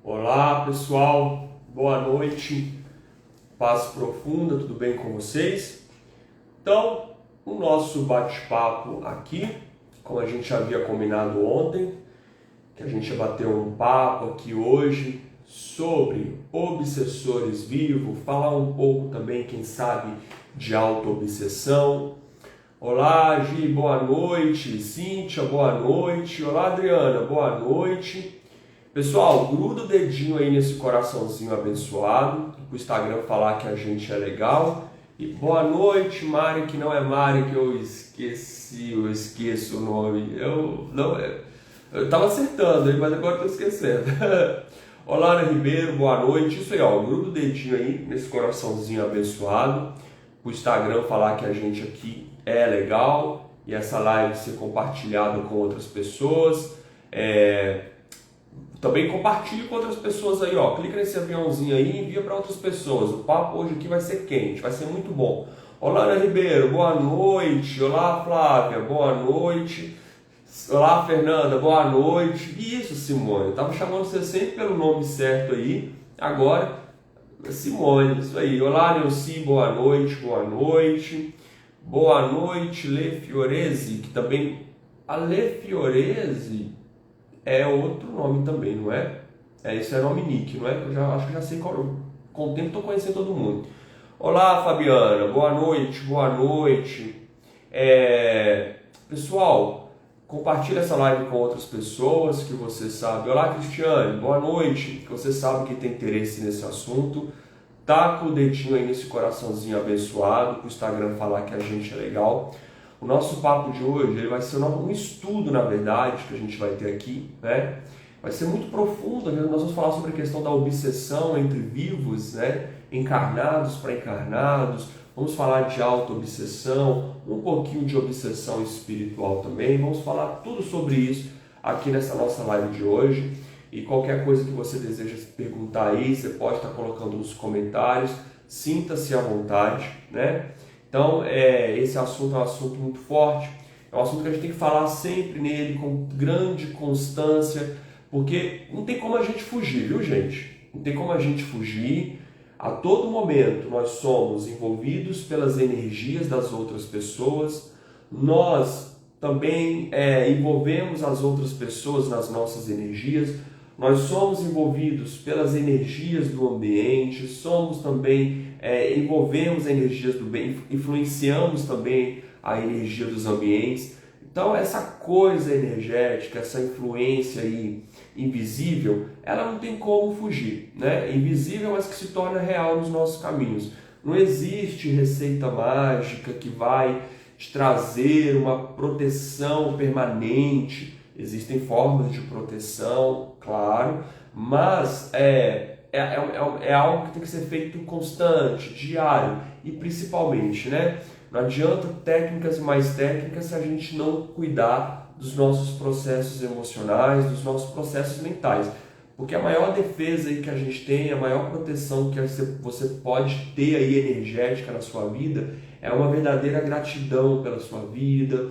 Olá pessoal, boa noite, paz profunda, tudo bem com vocês? Então, o nosso bate-papo aqui, como a gente havia combinado ontem, que a gente ia bater um papo aqui hoje sobre obsessores vivos, falar um pouco também, quem sabe, de auto-obsessão. Olá, Gi, boa noite. Cíntia, boa noite. Olá, Adriana, boa noite. Pessoal, gruda o dedinho aí nesse coraçãozinho abençoado, para o Instagram falar que a gente é legal. E boa noite, Mari, que não é Mari, que eu esqueço o nome. Eu tava acertando aí, mas agora estou esquecendo. Olá, Ana Ribeiro, boa noite. Isso aí, ó, gruda o dedinho aí nesse coraçãozinho abençoado, para o Instagram falar que a gente aqui é legal e essa live ser compartilhada com outras pessoas. Também compartilhe com outras pessoas aí, ó. Clica nesse aviãozinho aí e envia para outras pessoas. O papo hoje aqui vai ser quente, vai ser muito bom. Olá, Ana Ribeiro, boa noite. Olá, Flávia, boa noite. Olá, Fernanda, boa noite. Isso, Simone, eu tava chamando você sempre pelo nome certo aí. Agora, Simone, isso aí. Olá, Neuci, boa noite, boa noite. Boa noite, Le Fiorese, que também... A Le Fiorese... é outro nome também, não é? Esse é nome nick, não é? Eu acho que já sei qual. Com o tempo estou conhecendo todo mundo. Olá, Fabiana, boa noite, boa noite. Pessoal, compartilha essa live com outras pessoas que você sabe. Olá, Cristiane, boa noite, que você sabe que tem interesse nesse assunto. Taca o dedinho aí nesse coraçãozinho abençoado, para o Instagram falar que a gente é legal. O nosso papo de hoje ele vai ser um estudo, na verdade, que a gente vai ter aqui, né? Vai ser muito profundo, nós vamos falar sobre a questão da obsessão entre vivos, né? Encarnados para encarnados, vamos falar de auto-obsessão, um pouquinho de obsessão espiritual também, vamos falar tudo sobre isso aqui nessa nossa live de hoje. E qualquer coisa que você deseja perguntar aí, você pode estar colocando nos comentários, sinta-se à vontade, né? Então, esse assunto é um assunto muito forte, é um assunto que a gente tem que falar sempre nele, com grande constância, porque não tem como a gente fugir, viu, gente? Não tem como a gente fugir. A todo momento nós somos envolvidos pelas energias das outras pessoas, nós também envolvemos as outras pessoas nas nossas energias, nós somos envolvidos pelas energias do ambiente, somos também, envolvemos energias do bem, influenciamos também a energia dos ambientes. Então essa coisa energética, essa influência aí invisível, ela não tem como fugir, né? Invisível, mas que se torna real nos nossos caminhos. Não existe receita mágica que vai te trazer uma proteção permanente. Existem formas de proteção, claro, mas é algo que tem que ser feito constante, diário e principalmente, né? Não adianta técnicas e mais técnicas se a gente não cuidar dos nossos processos emocionais, dos nossos processos mentais. Porque a maior defesa aí que a gente tem, a maior proteção que você pode ter aí energética na sua vida é uma verdadeira gratidão pela sua vida.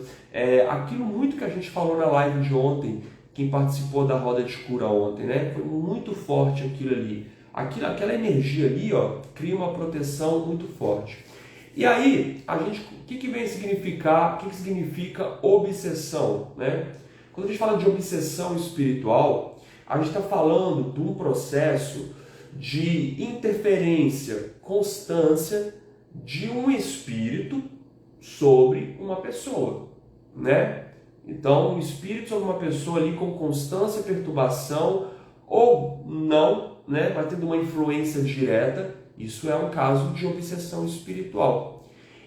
Aquilo muito que a gente falou na live de ontem, quem participou da roda de cura ontem, né? Foi muito forte aquilo ali. Aquela energia ali, ó, cria uma proteção muito forte. E aí, o que vem significar, o que significa obsessão, né? Quando a gente fala de obsessão espiritual, a gente está falando de um processo de interferência, constância de um espírito sobre uma pessoa, né? Então, um espírito sobre uma pessoa ali com constância, perturbação ou não, né? Vai tendo uma influência direta. Isso é um caso de obsessão espiritual.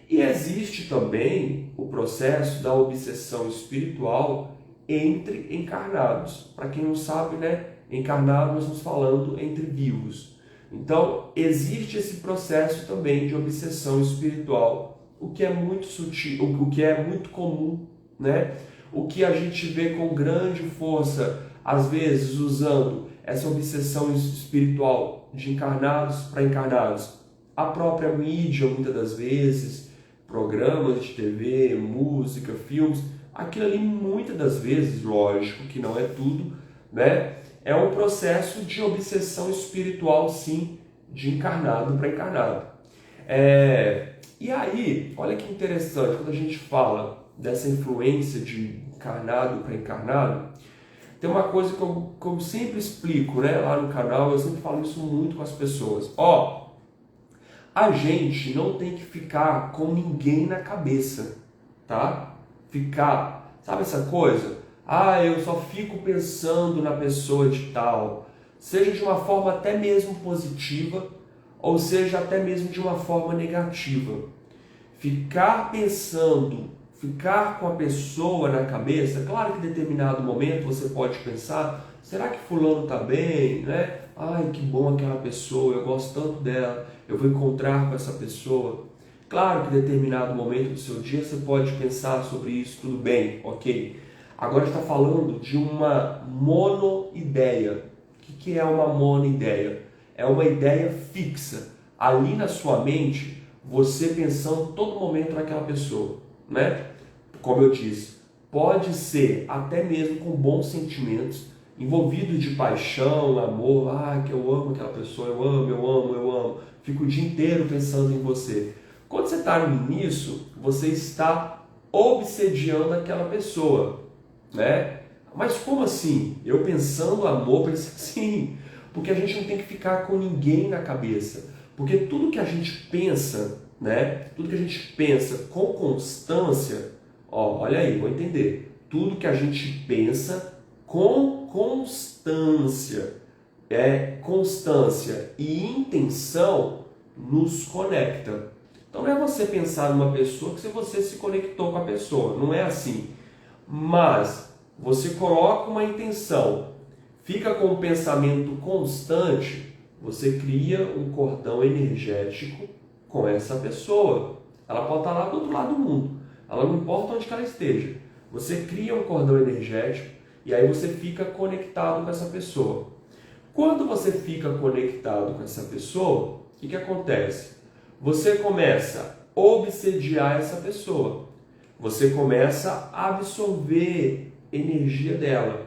E existe também o processo da obsessão espiritual entre encarnados. Para quem não sabe, né? Encarnados nós estamos falando entre vivos. Então, existe esse processo também de obsessão espiritual, o que é muito sutil, o que é muito comum, né? O que a gente vê com grande força, às vezes usando essa obsessão espiritual de encarnados para encarnados. A própria mídia, muitas das vezes, programas de TV, música, filmes, aquilo ali muitas das vezes, lógico que não é tudo, né? é um processo de obsessão espiritual, sim, de encarnado para encarnado. E aí, olha que interessante, quando a gente fala dessa influência de encarnado para encarnado, tem uma coisa que eu sempre explico, né, lá no canal, eu sempre falo isso muito com as pessoas. A gente não tem que ficar com ninguém na cabeça, tá? Sabe essa coisa? Eu só fico pensando na pessoa de tal, seja de uma forma até mesmo positiva, ou seja até mesmo de uma forma negativa. Ficar pensando, ficar com a pessoa na cabeça, claro que em determinado momento você pode pensar, será que fulano está bem, né? Ai, que bom aquela pessoa, eu gosto tanto dela, eu vou encontrar com essa pessoa. Claro que em determinado momento do seu dia você pode pensar sobre isso, tudo bem, ok. Agora está falando de uma monoideia. O que é uma monoideia? É uma ideia fixa, ali na sua mente, você pensando todo momento naquela pessoa, né? Como eu disse, pode ser até mesmo com bons sentimentos, envolvido de paixão, amor, que eu amo aquela pessoa, eu amo, fico o dia inteiro pensando em você. Quando você está nisso, você está obsediando aquela pessoa, né? Mas como assim? Eu pensando amor, sim, porque a gente não tem que ficar com ninguém na cabeça, porque tudo que a gente pensa, né? Tudo que a gente pensa com constância, olha aí, vou entender. Tudo que a gente pensa com constância, constância e intenção nos conecta. Então não é você pensar numa pessoa que você se conectou com a pessoa, não é assim. Mas você coloca uma intenção, fica com um pensamento constante, você cria um cordão energético com essa pessoa. Ela pode estar lá do outro lado do mundo, ela não importa onde ela esteja. Você cria um cordão energético e aí você fica conectado com essa pessoa. Quando você fica conectado com essa pessoa, o que acontece? Você começa a obsediar essa pessoa. Você começa a absorver energia dela.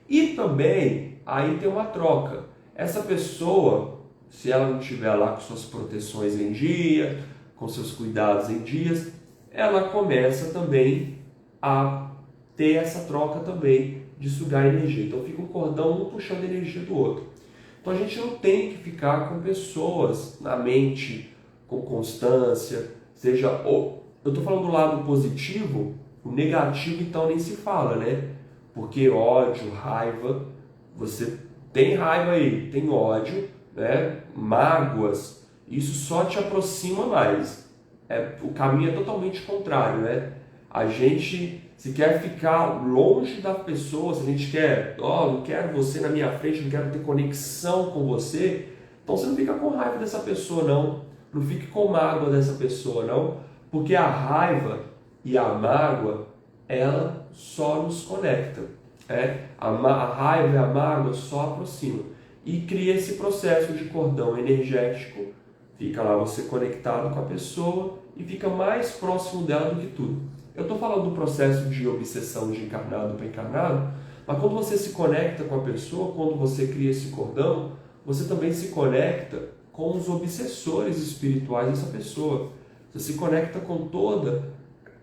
E também, aí tem uma troca. Essa pessoa, se ela não estiver lá com suas proteções em dia, com seus cuidados em dias, ela começa também a ter essa troca também de sugar energia. Então fica um cordão, um puxando energia do outro. Então a gente não tem que ficar com pessoas na mente com constância, seja... Eu estou falando do lado positivo, o negativo então nem se fala, né? Porque ódio, raiva, você tem raiva aí, tem ódio, né? Mágoas, isso só te aproxima mais. O caminho é totalmente contrário, né? A gente, se quer ficar longe da pessoa, se a gente quer, não quero você na minha frente, não quero ter conexão com você, então você não fica com raiva dessa pessoa, não. Não fique com mágoa dessa pessoa, não. Porque a raiva e a mágoa, ela só nos conecta. A raiva e a mágoa só aproximam. E cria esse processo de cordão energético. Fica lá você conectado com a pessoa e fica mais próximo dela do que tudo. Eu estou falando do processo de obsessão de encarnado para encarnado, mas quando você se conecta com a pessoa, quando você cria esse cordão, você também se conecta com os obsessores espirituais dessa pessoa. Você se conecta com toda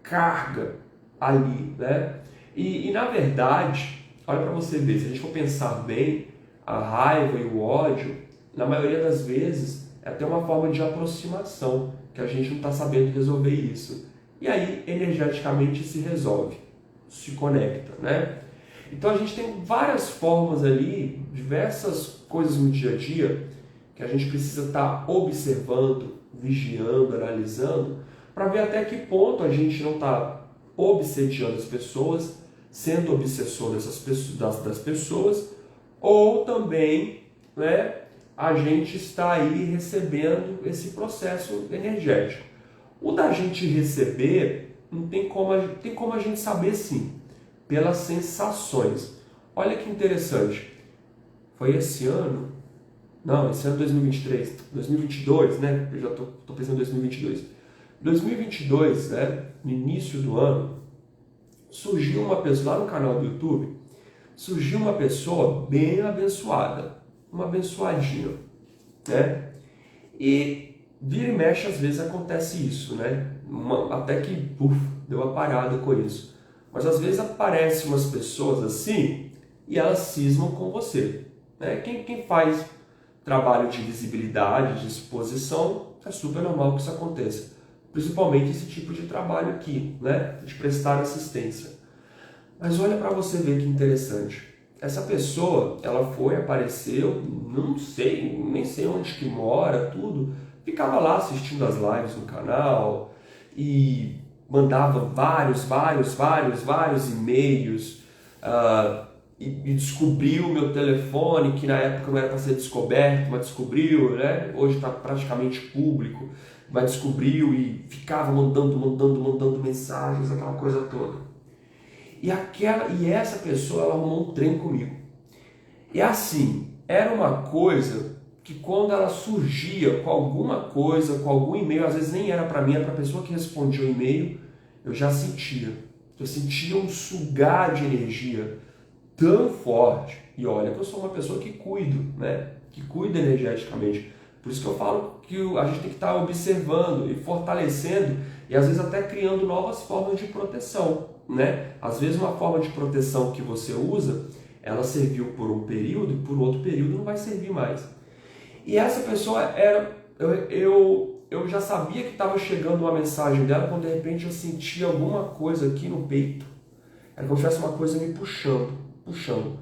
carga ali, né? E na verdade, olha para você ver, se a gente for pensar bem, a raiva e o ódio, na maioria das vezes, é até uma forma de aproximação, que a gente não está sabendo resolver isso. E aí, energeticamente, se resolve, se conecta, né? Então a gente tem várias formas ali, diversas coisas no dia a dia, que a gente precisa estar observando, vigiando, analisando, para ver até que ponto a gente não está obsediando as pessoas, sendo obsessor das pessoas, ou também, né, a gente está aí recebendo esse processo energético. O da gente receber, não tem como a gente saber sim, pelas sensações. Olha que interessante, foi esse ano... Não, esse ano é 2023, 2022, né? Eu já estou pensando em 2022. 2022, né? No início do ano, surgiu uma pessoa lá no canal do YouTube, surgiu uma pessoa bem abençoada, uma abençoadinha, né? E vira e mexe, às vezes acontece isso, né? Até que, deu uma parada com isso. Mas às vezes aparecem umas pessoas assim e elas cismam com você, né? Quem faz trabalho de visibilidade, de exposição, é super normal que isso aconteça. Principalmente esse tipo de trabalho aqui, né? De prestar assistência. Mas olha para você ver que interessante. Essa pessoa, ela apareceu, não sei, nem sei onde que mora, tudo. Ficava lá assistindo as lives no canal e mandava vários e-mails. E descobriu o meu telefone, que na época não era para ser descoberto, mas descobriu, né? Hoje está praticamente público, mas descobriu e ficava mandando mensagens, aquela coisa toda. E essa pessoa, ela arrumou um trem comigo. E assim, era uma coisa que quando ela surgia com alguma coisa, com algum e-mail, às vezes nem era para mim, era para a pessoa que respondia o e-mail, eu já sentia. Eu sentia um sugar de energia tão forte. E olha que eu sou uma pessoa que cuido, né? Que cuida energeticamente. Por isso que eu falo que a gente tem que estar observando e fortalecendo e às vezes até criando novas formas de proteção, né? Às vezes uma forma de proteção que você usa, ela serviu por um período e por outro período não vai servir mais. E essa pessoa eu já sabia que estava chegando uma mensagem dela quando de repente eu sentia alguma coisa aqui no peito. Era como se tivesse uma coisa me puxando.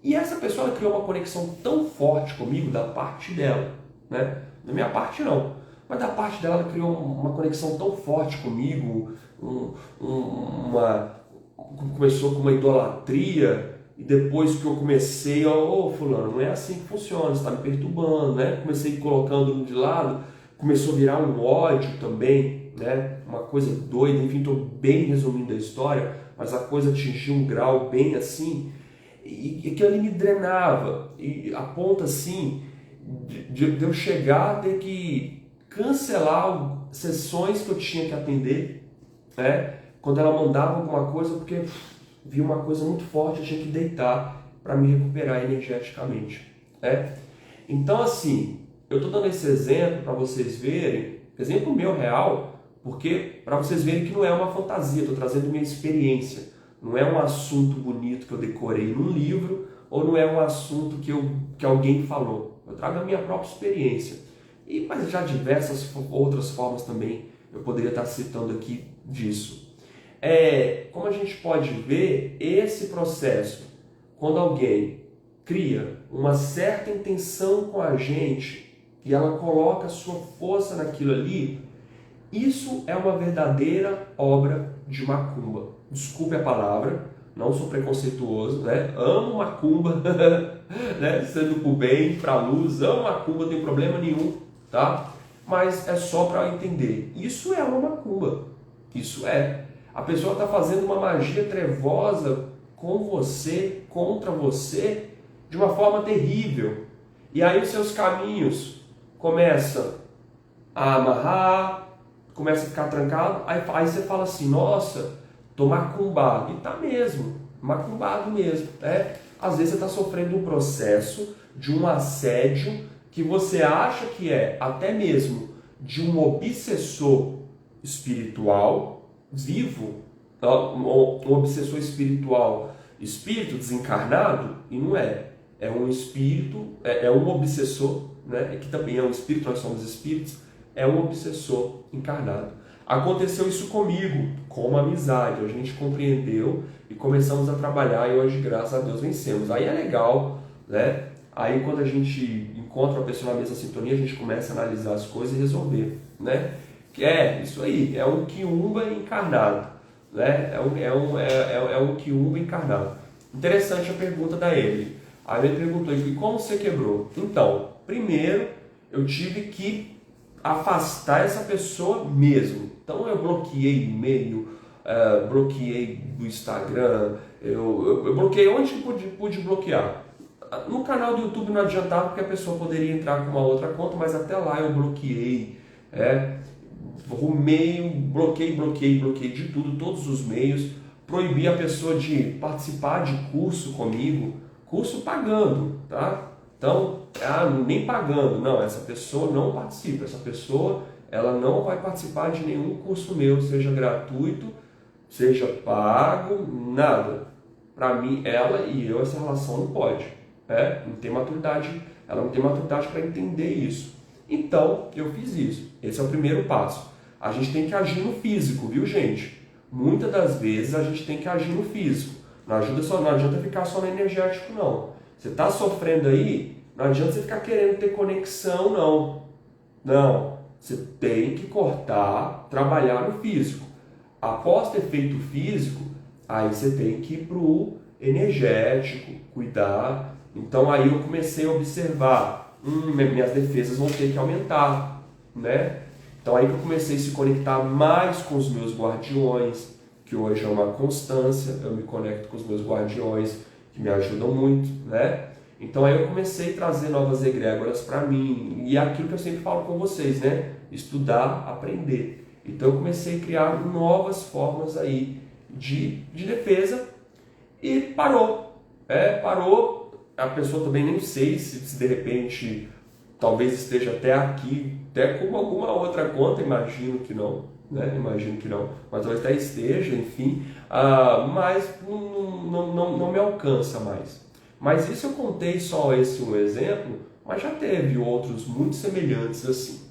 E essa pessoa, ela criou uma conexão tão forte comigo da parte dela, né? Da minha parte não, mas da parte dela, ela criou uma conexão tão forte comigo, começou com uma idolatria, e depois que eu comecei, fulano, não é assim que funciona, você está me perturbando, né? Comecei colocando de lado, começou a virar um ódio também, né? Uma coisa doida, enfim, estou bem resumindo a história, mas a coisa atingiu um grau bem assim, e que ali me drenava, e a ponto assim, de eu chegar a ter que cancelar sessões que eu tinha que atender, né? Quando ela mandava alguma coisa, porque vi uma coisa muito forte, eu tinha que deitar para me recuperar energeticamente, né? Então assim, eu estou dando esse exemplo para vocês verem, exemplo meu real, porque para vocês verem que não é uma fantasia, estou trazendo minha experiência, não é um assunto bonito que eu decorei num livro, ou não é um assunto que alguém falou, eu trago a minha própria experiência, mas já diversas outras formas também eu poderia estar citando aqui disso. Como a gente pode ver, esse processo, quando alguém cria uma certa intenção com a gente e ela coloca sua força naquilo ali, isso é uma verdadeira obra de macumba. Desculpe a palavra, não sou preconceituoso, né? Amo macumba, né? Sendo pro bem, pra luz, amo macumba, não tem problema nenhum, tá? Mas é só para entender. Isso é uma macumba. Isso é. A pessoa está fazendo uma magia trevosa com você, contra você, de uma forma terrível. E aí os seus caminhos começam a amarrar, começa a ficar trancado, aí você fala assim, nossa, tô macumbado. E tá mesmo, macumbado mesmo. Às vezes você está sofrendo um processo de um assédio que você acha que é até mesmo de um obsessor espiritual vivo, um obsessor espiritual, espírito desencarnado, e não é. É um espírito, é um obsessor, né? Que também é um espírito, nós somos espíritos, é um obsessor encarnado. Aconteceu isso comigo, com uma amizade, a gente compreendeu e começamos a trabalhar e hoje, graças a Deus, vencemos. Aí é legal, né? Aí quando a gente encontra uma pessoa na mesma sintonia, a gente começa a analisar as coisas e resolver, né? Isso aí, é um quiumba encarnado, né? É um quiumba encarnado. Interessante a pergunta da Emily. Aí ele perguntou, e como você quebrou? Então, primeiro, eu tive que afastar essa pessoa mesmo. Então eu bloqueei e-mail, bloqueei do Instagram, eu bloqueei onde pude bloquear. No canal do YouTube não adiantava porque a pessoa poderia entrar com uma outra conta, mas até lá eu bloqueei, bloqueei de tudo, todos os meios, proibir a pessoa de participar de curso comigo, curso pagando, tá? Então, nem pagando, não, essa pessoa não participa, essa pessoa ela não vai participar de nenhum curso meu, seja gratuito, seja pago, nada. Para mim, ela e eu, essa relação não pode, não tem maturidade, ela não tem maturidade para entender isso. Então, eu fiz isso. Esse é o primeiro passo. A gente tem que agir no físico, viu, gente? Muitas das vezes a gente tem que agir no físico. Não adianta ficar só no energético, não. Você está sofrendo aí, não adianta você ficar querendo ter conexão, não. Não. Você tem que cortar, trabalhar no físico. Após ter feito o físico, aí você tem que ir para o energético, cuidar. Então aí eu comecei a observar, minhas defesas vão ter que aumentar, né? Então aí que eu comecei a se conectar mais com os meus guardiões, que hoje é uma constância, eu me conecto com os meus guardiões, que me ajudam muito, né? Então aí eu comecei a trazer novas egrégoras para mim, e é aquilo que eu sempre falo com vocês, né? Estudar, aprender. Então eu comecei a criar novas formas aí de defesa e parou. Parou. A pessoa também nem sei se de repente talvez esteja até aqui, até com alguma outra conta, imagino que não, né? Imagino que não, mas talvez até esteja, enfim, mas não me alcança mais. Mas isso eu contei só esse um exemplo, mas já teve outros muito semelhantes assim,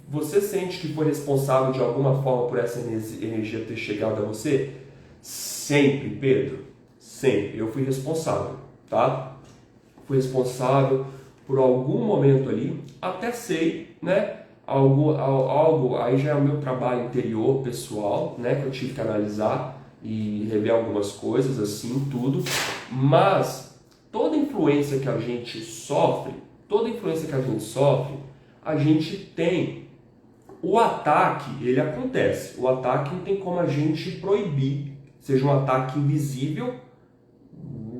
Você sente que foi responsável de alguma forma por essa energia ter chegado a você? Sempre, Pedro, sempre. Eu fui responsável, tá? Fui responsável por algum momento ali, até sei, né? Algo aí já é o meu trabalho interior, pessoal, né? Que eu tive que analisar e rever algumas coisas, assim, tudo. Mas toda influência que a gente sofre, a gente tem. O ataque, ele acontece. O ataque não tem como a gente proibir, seja um ataque invisível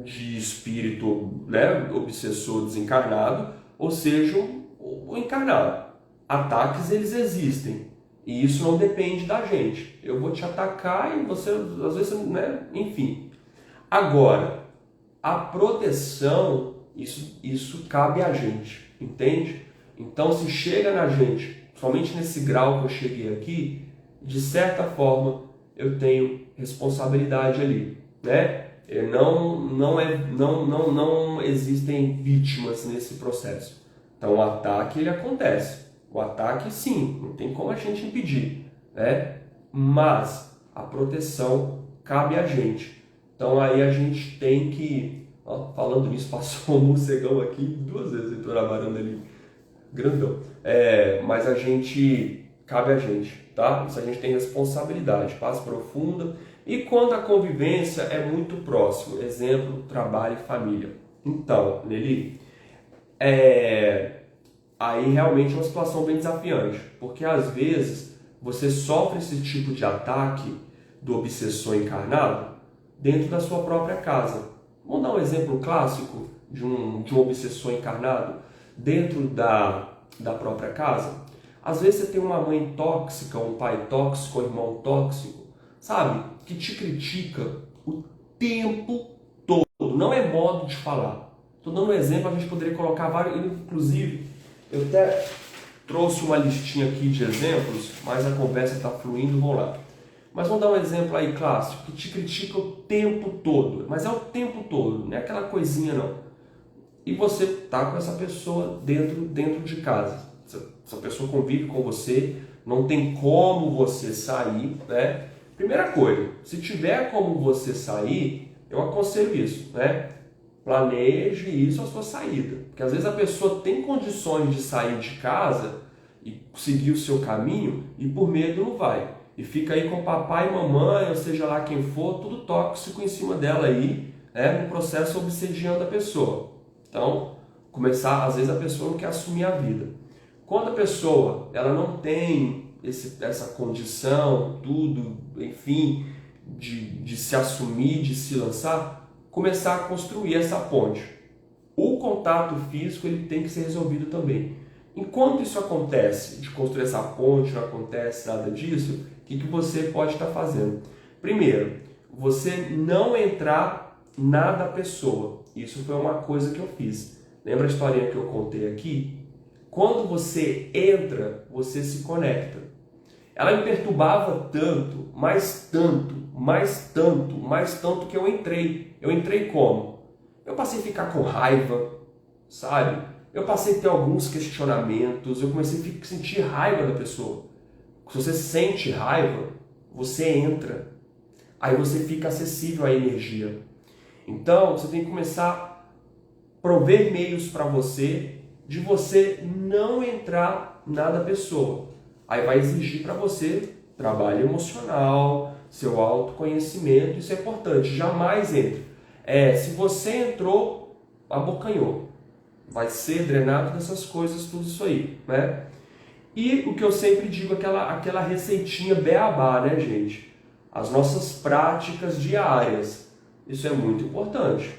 de espírito, né, obsessor desencarnado, ou seja, o encarnado. Ataques, eles existem. E isso não depende da gente. Eu vou te atacar e você, às vezes, né, enfim. Agora, a proteção, isso cabe a gente, entende? Então, se chega na gente, somente nesse grau que eu cheguei aqui, de certa forma, eu tenho responsabilidade ali, né? Não existem vítimas nesse processo. Então, o ataque, ele acontece. O ataque, sim, não tem como a gente impedir, né? Mas a proteção cabe a gente. Então, aí a gente tem que... falando nisso, passou um morcegão aqui 2 vezes, entrou na varanda ali, grandão. Mas cabe a gente, tá? Isso a gente tem responsabilidade, paz profunda. E quando a convivência é muito próximo, exemplo, trabalho e família. Então, Nelly, aí realmente é uma situação bem desafiante, porque às vezes você sofre esse tipo de ataque do obsessor encarnado dentro da sua própria casa. Vamos dar um exemplo clássico de um obsessor encarnado dentro da própria casa? Às vezes você tem uma mãe tóxica, um pai tóxico, um irmão tóxico, sabe? Que te critica o tempo todo. Não é modo de falar. Estou dando um exemplo, a gente poderia colocar vários, inclusive, eu até trouxe uma listinha aqui de exemplos, mas a conversa está fluindo, vamos lá. Mas vamos dar um exemplo aí clássico, que te critica o tempo todo, mas é o tempo todo, não é aquela coisinha não. E você está com essa pessoa dentro de casa. Essa pessoa convive com você, não tem como você sair, né? Primeira coisa, se tiver como você sair, eu aconselho isso, né? Planeje isso a sua saída. Porque às vezes a pessoa tem condições de sair de casa e seguir o seu caminho e por medo não vai. E fica aí com papai e mamãe, ou seja lá quem for, tudo tóxico em cima dela aí, né? No processo obsediando a pessoa. Então, às vezes a pessoa não quer assumir a vida. Quando a pessoa ela não tem essa condição, tudo, enfim, de se assumir, de se lançar, começar a construir essa ponte. O contato físico ele tem que ser resolvido também. Enquanto isso acontece, de construir essa ponte, não acontece nada disso, o que você pode estar fazendo? Primeiro, você não entrar na pessoa. Isso foi uma coisa que eu fiz. Lembra a historinha que eu contei aqui? Quando você entra, você se conecta. Ela me perturbava tanto, mais tanto, mais tanto, mais tanto que eu entrei. Eu entrei como? Eu passei a ficar com raiva, sabe? Eu passei a ter alguns questionamentos, eu comecei a sentir raiva da pessoa. Se você sente raiva, você entra. Aí você fica acessível à energia. Então, você tem que começar a prover meios para você de você não entrar na pessoa. Aí vai exigir para você trabalho emocional, seu autoconhecimento, isso é importante. Jamais entre. Se você entrou, abocanhou. Vai ser drenado dessas coisas, tudo isso aí, né? E o que eu sempre digo, aquela receitinha beabá, né, gente? As nossas práticas diárias. Isso é muito importante.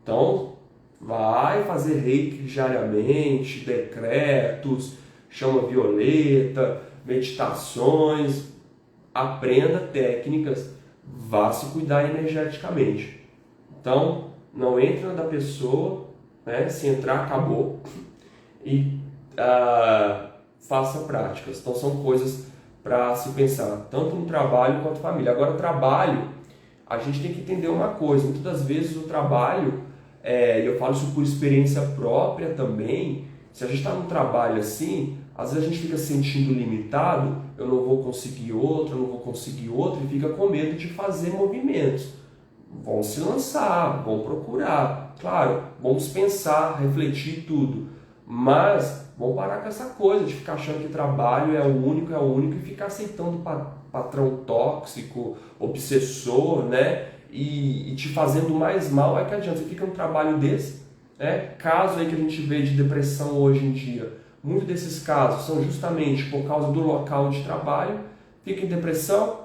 Então, vai fazer reiki diariamente, decretos, chama violeta, meditações, aprenda técnicas, vá se cuidar energeticamente. Então, não entra na pessoa, né? Se entrar, acabou. E faça práticas. Então, são coisas para se pensar, tanto no trabalho quanto na família. Agora, o trabalho, a gente tem que entender uma coisa. Muitas das vezes o trabalho, e eu falo isso por experiência própria também, se a gente está num trabalho assim, às vezes a gente fica se sentindo limitado, eu não vou conseguir outro, eu não vou conseguir outro, e fica com medo de fazer movimentos. Vão se lançar, vão procurar. Claro, vamos pensar, refletir tudo. Mas vamos parar com essa coisa de ficar achando que trabalho é o único e ficar aceitando patrão tóxico, obsessor, né? E te fazendo mais mal. Aí que adianta, você fica num trabalho desse, né? Caso aí que a gente vê de depressão hoje em dia, muitos desses casos são justamente por causa do local de trabalho, fica em depressão,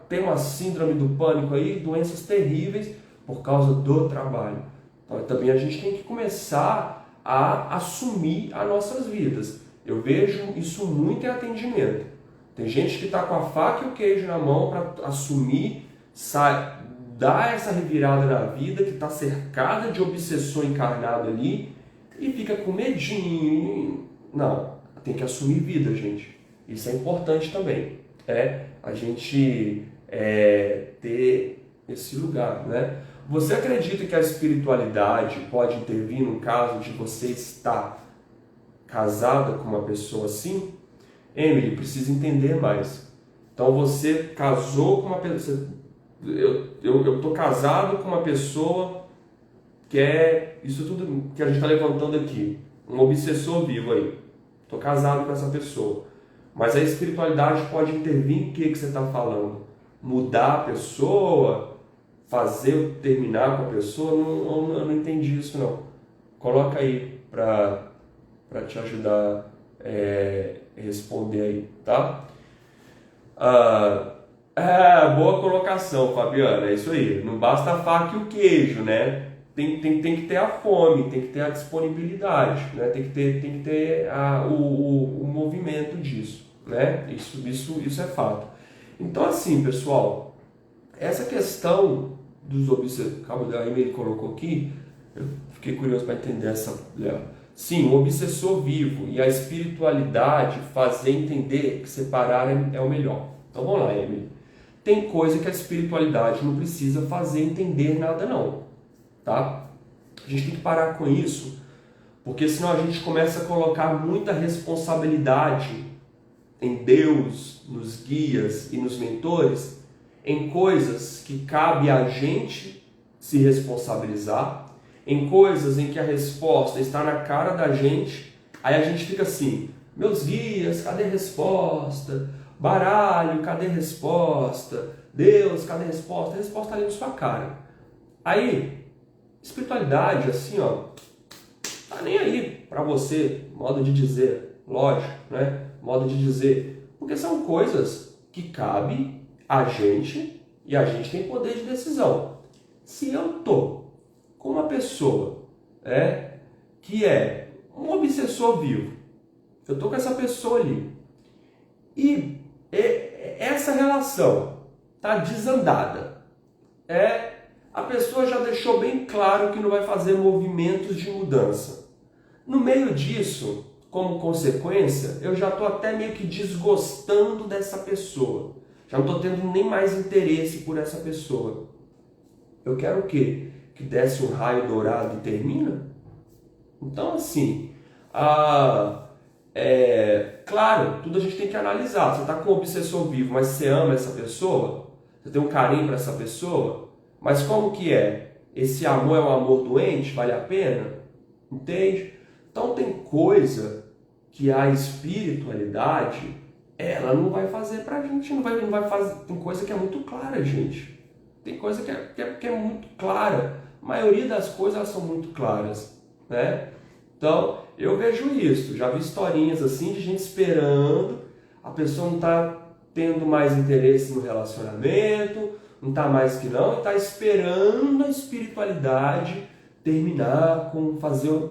tem uma síndrome do pânico aí, doenças terríveis por causa do trabalho. Então também a gente tem que começar a assumir as nossas vidas. Eu vejo isso muito em atendimento. Tem gente que está com a faca e o queijo na mão para assumir, dar essa revirada na vida, que está cercada de obsessor encarnado ali e fica com medinho. Não, tem que assumir vida, gente. Isso é importante também. A gente ter esse lugar, né? Você acredita que a espiritualidade pode intervir no caso de você estar casada com uma pessoa assim? Emily, precisa entender mais. Então você casou com uma pessoa... Eu estou casado com uma pessoa que é isso tudo que a gente está levantando aqui. Um obsessor vivo aí. Estou casado com essa pessoa. Mas a espiritualidade pode intervir em que você está falando? Mudar a pessoa? Terminar com a pessoa? Eu não entendi isso não. Coloca aí para te ajudar a responder aí, tá? Boa colocação, Fabiana, é isso aí. Não basta a faca e o queijo, né? Tem que ter a fome, tem que ter a disponibilidade, né? Tem que ter o movimento disso, né? Isso é fato. Então assim, pessoal, essa questão dos obsessores, calma, a Emily colocou aqui, eu fiquei curioso para entender essa. Sim, o obsessor vivo e a espiritualidade fazer entender que separar é o melhor. Então vamos lá, Emily. Tem coisa que a espiritualidade não precisa fazer entender nada não, tá? A gente tem que parar com isso, porque senão a gente começa a colocar muita responsabilidade em Deus, nos guias e nos mentores, em coisas que cabe a gente se responsabilizar, em coisas em que a resposta está na cara da gente, aí a gente fica assim, meus guias, cadê a resposta? Baralho, cadê a resposta? Deus, cadê a resposta? A resposta está ali na sua cara. Aí, espiritualidade, assim, ó, tá nem aí para você, modo de dizer, lógico, né? Modo de dizer, porque são coisas que cabem a gente e a gente tem poder de decisão. Se eu tô com uma pessoa que é um obsessor vivo, Eu estou com essa pessoa ali. E essa relação está desandada. A pessoa já deixou bem claro que não vai fazer movimentos de mudança. No meio disso, como consequência, eu já estou até meio que desgostando dessa pessoa. Já não estou tendo nem mais interesse por essa pessoa. Eu quero o quê? Que desce um raio dourado e termina? Então, assim, claro, tudo a gente tem que analisar. Você está com um obsessor vivo, mas você ama essa pessoa? Você tem um carinho para essa pessoa? Mas como que é? Esse amor é um amor doente? Vale a pena? Entende? Então tem coisa que a espiritualidade, ela não vai fazer pra gente, não vai fazer. Tem coisa que é muito clara, gente. Tem coisa que é muito clara. A maioria das coisas elas são muito claras, né? Então, eu vejo isso. Já vi historinhas assim de gente esperando, a pessoa não está tendo mais interesse no relacionamento, não está mais que não, está esperando a espiritualidade terminar com fazer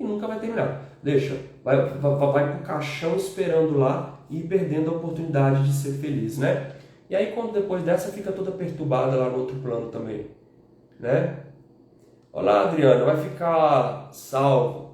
e nunca vai terminar. Deixa, vai pro caixão esperando lá e perdendo a oportunidade de ser feliz, né? E aí quando depois dessa fica toda perturbada lá no outro plano também, né? Olá, Adriana, vai ficar salvo.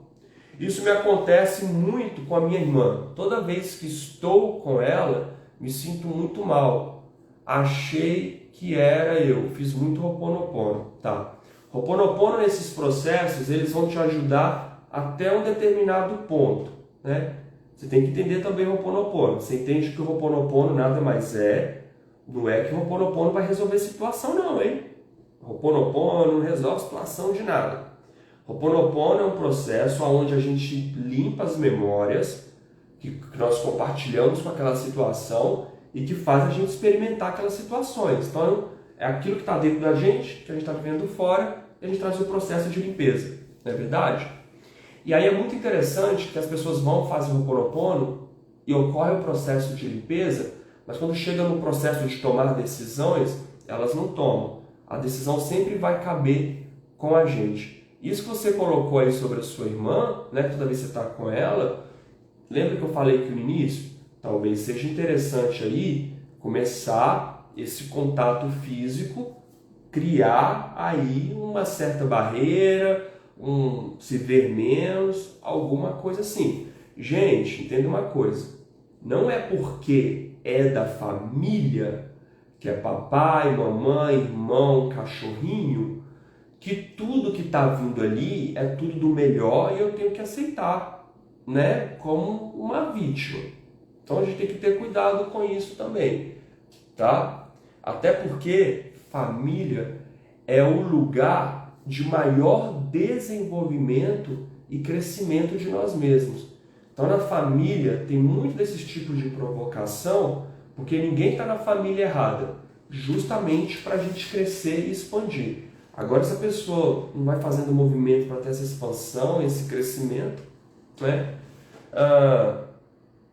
Isso me acontece muito com a minha irmã. Toda vez que estou com ela, me sinto muito mal. Achei que era eu. Fiz muito Ho'oponopono. Tá. Ho'oponopono, nesses processos, eles vão te ajudar até um determinado ponto, né? Você tem que entender também o Ho'oponopono. Você entende que o Ho'oponopono nada mais não é que o Ho'oponopono vai resolver a situação não, hein? O Ho'oponopono não resolve a situação de nada. Ho'oponopono é um processo onde a gente limpa as memórias que nós compartilhamos com aquela situação e que faz a gente experimentar aquelas situações. Então, é aquilo que está dentro da gente, que a gente está vivendo fora, e a gente traz o processo de limpeza. Não é verdade? E aí é muito interessante que as pessoas vão fazer o Ho'oponopono e ocorre o processo de limpeza, mas quando chega no processo de tomar decisões, elas não tomam. A decisão sempre vai caber com a gente. Isso que você colocou aí sobre a sua irmã, né, toda vez que você está com ela, lembra que eu falei aqui no início? Talvez seja interessante aí começar esse contato físico, criar aí uma certa barreira, se ver menos, alguma coisa assim. Gente, entenda uma coisa, não é porque é da família, que é papai, mamãe, irmão, cachorrinho, que tudo que está vindo ali é tudo do melhor e eu tenho que aceitar, né, como uma vítima. Então a gente tem que ter cuidado com isso também, tá? Até porque família é o lugar de maior desenvolvimento e crescimento de nós mesmos. Então na família tem muito desses tipos de provocação, porque ninguém está na família errada, justamente para a gente crescer e expandir. Agora, se a pessoa não vai fazendo movimento para ter essa expansão, esse crescimento, né?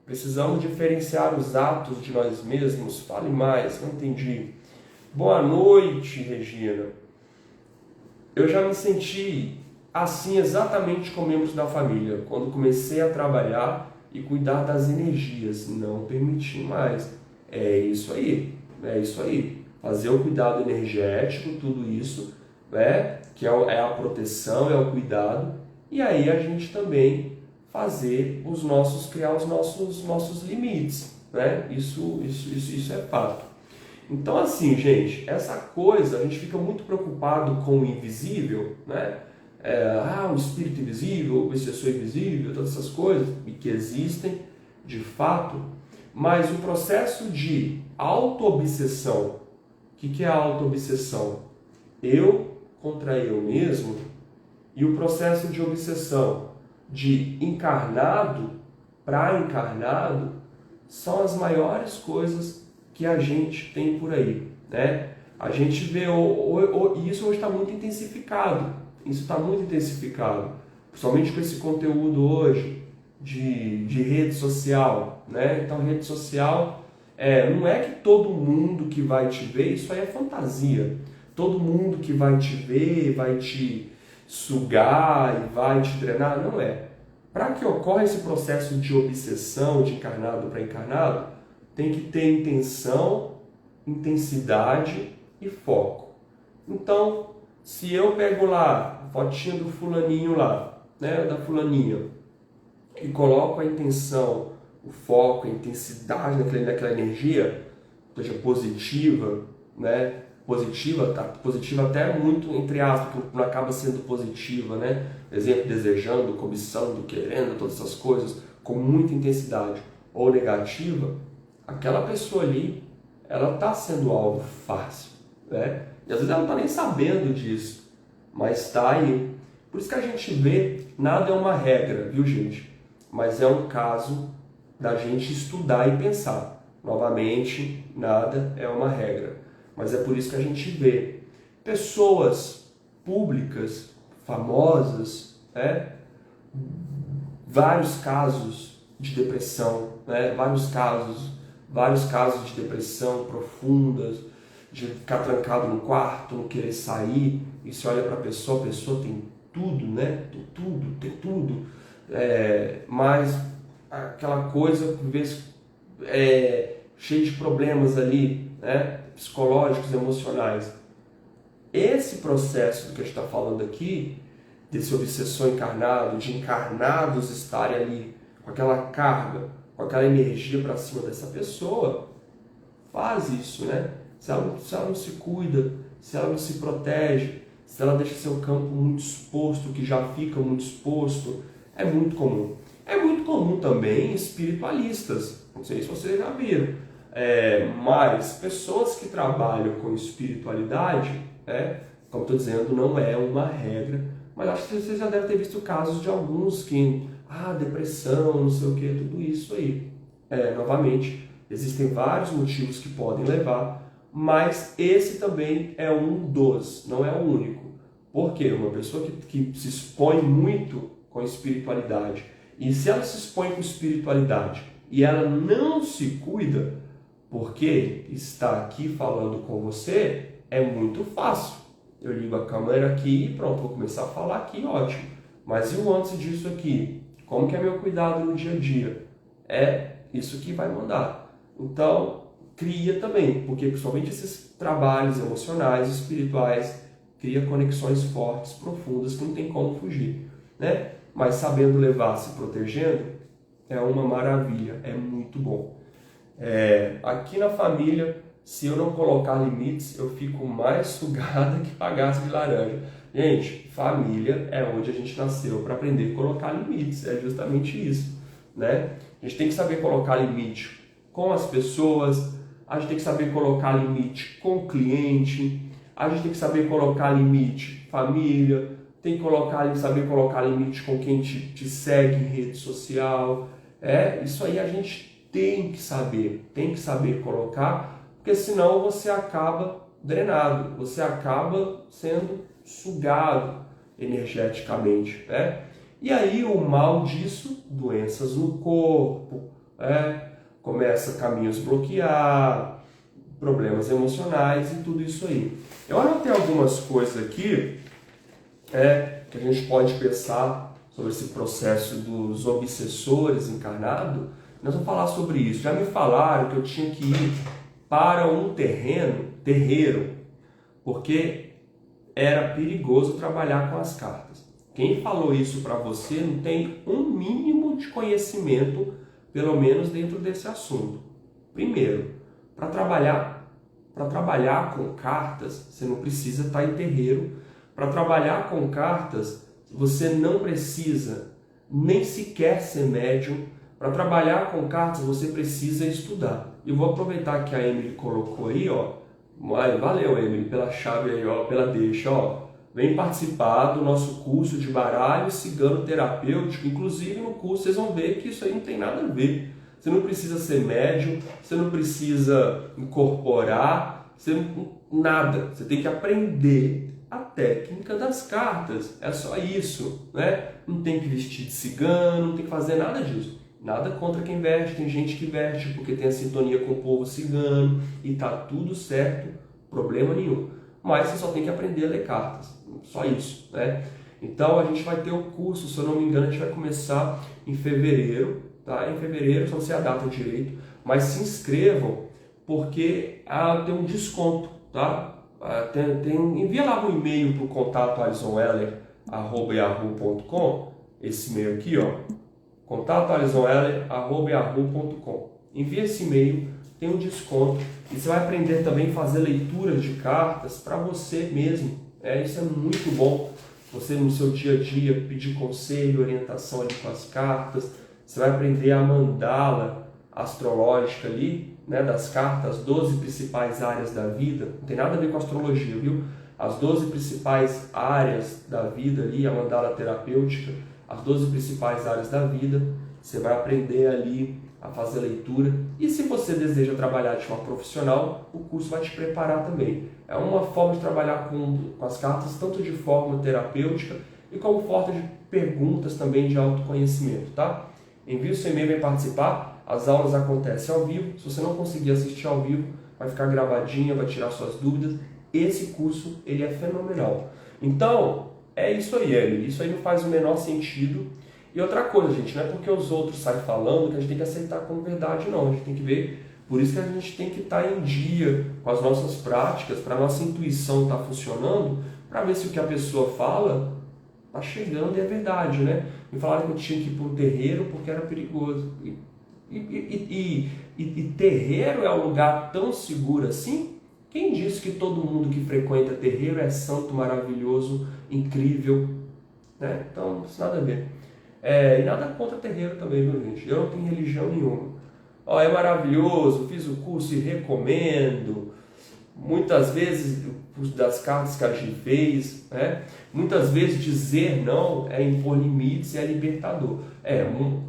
Precisamos diferenciar os atos de nós mesmos. Fale mais, não entendi. Boa noite, Regina. Eu já me senti assim exatamente com membros da família, quando comecei a trabalhar e cuidar das energias. Não permiti mais. É isso aí. Fazer o cuidado energético, tudo isso, né? Que é a proteção, é o cuidado, e aí a gente também criar os nossos limites, né? Isso é fato. Então assim, gente, essa coisa, a gente fica muito preocupado com o invisível, né? O espírito invisível, o obsessor invisível, todas essas coisas, e que existem de fato, mas o processo de auto-obsessão, o que é a auto-obsessão? Eu contra eu mesmo, e o processo de obsessão de encarnado para encarnado são as maiores coisas que a gente tem por aí, né? A gente vê, isso hoje está muito intensificado, principalmente com esse conteúdo hoje de rede social, né? Então rede social, não é que todo mundo que vai te ver, isso aí é fantasia. Todo mundo que vai te ver, vai te sugar e vai te drenar, não é. Para que ocorra esse processo de obsessão de encarnado para encarnado, tem que ter intenção, intensidade e foco. Então, se eu pego lá a fotinha do fulaninho lá, né, da fulaninha, e coloco a intenção, o foco, a intensidade naquela energia, seja positiva, né, positiva, tá? Positiva até muito entre aspas, que não acaba sendo positiva, né? Exemplo, desejando, cobiçando, querendo, todas essas coisas, com muita intensidade, ou negativa, aquela pessoa ali, ela está sendo alvo fácil, né? E às vezes ela não está nem sabendo disso, mas está aí. Por isso que a gente vê, nada é uma regra, viu, gente? Mas é um caso da gente estudar e pensar. Novamente, nada é uma regra. Mas é por isso que a gente vê pessoas públicas, famosas, né? Vários casos de depressão, né? Vários casos de depressão profundas, de ficar trancado no quarto, não querer sair, e você olha para a pessoa tem tudo, né? Tem tudo, mas aquela coisa, por vezes, cheia de problemas ali, né? Psicológicos, emocionais. Esse processo do que a gente está falando aqui, desse obsessor encarnado, de encarnados estarem ali com aquela carga, com aquela energia para cima dessa pessoa, faz isso, né? Se ela não se cuida, se ela não se protege, se ela deixa seu campo muito exposto, que já fica muito exposto, é muito comum. É muito comum também espiritualistas, não sei se vocês já viram, mas pessoas que trabalham com espiritualidade, como estou dizendo, não é uma regra, mas acho que vocês já devem ter visto casos de alguns que, depressão, não sei o que, tudo isso aí. Novamente, existem vários motivos que podem levar, mas esse também é um dos, não é o único. Por quê? Uma pessoa que se expõe muito com espiritualidade, e se ela se expõe com espiritualidade e ela não se cuida, porque está aqui falando com você, é muito fácil. Eu ligo a câmera aqui e pronto, vou começar a falar aqui, ótimo. Mas e o antes disso aqui? Como que é meu cuidado no dia a dia? É isso que vai mandar. Então, cria também, porque principalmente esses trabalhos emocionais, espirituais, cria conexões fortes, profundas, que não tem como fugir, né? Mas sabendo levar, se protegendo, é uma maravilha, é muito bom. Aqui na família, se eu não colocar limites, eu fico mais sugada que bagaço de laranja. Gente, família é onde a gente nasceu para aprender a colocar limites, é justamente isso, né? A gente tem que saber colocar limite com as pessoas, a gente tem que saber colocar limite com o cliente, a gente tem que saber colocar limite família, tem que saber colocar limite com quem te segue em rede social. Isso aí a gente tem que saber colocar, porque senão você acaba drenado, você acaba sendo sugado energeticamente, né? E aí o mal disso, doenças no corpo, começa caminhos bloquear, problemas emocionais e tudo isso aí. Eu anotei algumas coisas aqui que a gente pode pensar sobre esse processo dos obsessores encarnados. Nós vamos falar sobre isso. Já me falaram que eu tinha que ir para um terreiro, porque era perigoso trabalhar com as cartas. Quem falou isso para você não tem um mínimo de conhecimento, pelo menos dentro desse assunto. Primeiro, para trabalhar com cartas, você não precisa estar em terreiro. Para trabalhar com cartas, você não precisa nem sequer ser médium. Para trabalhar com cartas, você precisa estudar. E vou aproveitar que a Emily colocou aí, valeu, Emily, pela chave aí, pela deixa, vem participar do nosso curso de baralho cigano terapêutico. Inclusive no curso vocês vão ver que isso aí não tem nada a ver. Você não precisa ser médium, você não precisa incorporar, nada. Você tem que aprender a técnica das cartas. É só isso, né? Não tem que vestir de cigano, não tem que fazer nada disso. Nada contra quem veste, tem gente que veste porque tem a sintonia com o povo cigano e tá tudo certo, problema nenhum. Mas você só tem que aprender a ler cartas, só isso, né? Então a gente vai ter o curso, se eu não me engano, a gente vai começar em fevereiro, tá? Em fevereiro, só não sei a data direito, mas se inscrevam porque tem um desconto, tá? Envia lá um e-mail para o contato alisonweller@yahoo.com, esse e-mail aqui, ó, contato alisonweller@yahoo.com. Envia esse e-mail, tem um desconto e você vai aprender também a fazer leituras de cartas para você mesmo. Isso é muito bom. Você no seu dia a dia pedir conselho, orientação ali com as cartas. Você vai aprender a mandala astrológica ali, né, das cartas, as 12 principais áreas da vida. Não tem nada a ver com astrologia, viu? As 12 principais áreas da vida ali, a mandala terapêutica, as 12 principais áreas da vida. Você vai aprender ali a fazer leitura. E se você deseja trabalhar de forma profissional, o curso vai te preparar também. É uma forma de trabalhar com as cartas, tanto de forma terapêutica e como forma de perguntas também de autoconhecimento, tá? Envie o seu e-mail, vem participar. As aulas acontecem ao vivo. Se você não conseguir assistir ao vivo, vai ficar gravadinha, vai tirar suas dúvidas. Esse curso, ele é fenomenal. Então, é isso aí, Eli. Isso aí não faz o menor sentido. E outra coisa, gente, não é porque os outros saem falando que a gente tem que aceitar como verdade, não. A gente tem que ver. Por isso que a gente tem que estar em dia com as nossas práticas, para a nossa intuição estar funcionando, para ver se o que a pessoa fala está chegando e é verdade, né? Me falaram que eu tinha que ir para um terreiro porque era perigoso. E terreiro é um lugar tão seguro assim? Quem disse que todo mundo que frequenta terreiro é santo, maravilhoso, incrível? Né? Então, não tem nada a ver. E nada contra terreiro também, viu, gente? Eu não tenho religião nenhuma. É maravilhoso, fiz o curso e recomendo. Muitas vezes, das cartas que a gente fez, né? Muitas vezes dizer não é impor limites e é libertador.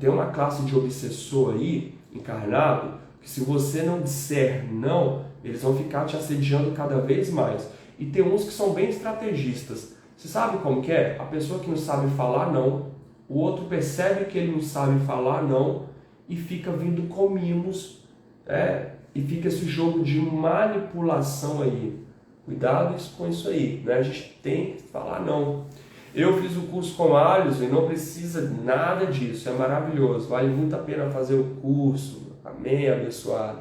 Tem uma classe de obsessor aí, encarnado, que se você não disser não, eles vão ficar te assediando cada vez mais. E tem uns que são bem estrategistas. Você sabe como que é? A pessoa que não sabe falar não, o outro percebe que ele não sabe falar não e fica vindo com mimos, e fica esse jogo de manipulação aí. Cuidado com isso aí, né? A gente tem que falar não. Eu fiz o curso com Alisson e não precisa nada disso, é maravilhoso, vale muito a pena fazer o curso, amém, abençoado.